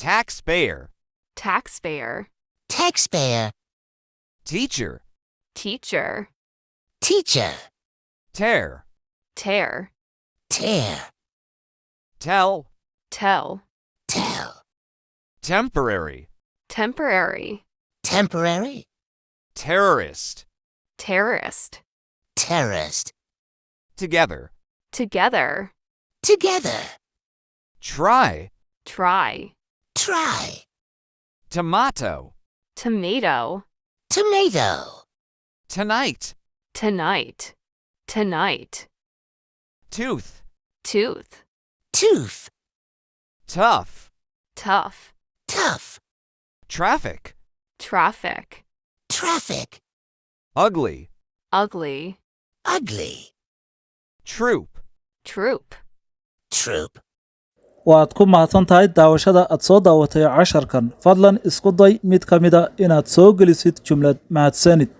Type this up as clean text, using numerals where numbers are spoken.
taxpayer, taxpayer, taxpayer, teacher, teacher, teacher, tear, tear, tear, tell, tell, tell, temporary, temporary, temporary, terrorist, terrorist, terrorist, together, together, together, try, try, try, tomato, tomato, tomato, tonight, tonight, tonight, tooth, tooth, tooth, tough, tough, tough, traffic, traffic, traffic, ugly, ugly, ugly, troop, troop. troop. waad ku mahadsan tahay daawashada aad soo daawatay casharkan fadlan isku day mid ka mida inaad soo gelisid jumlad mahadsanid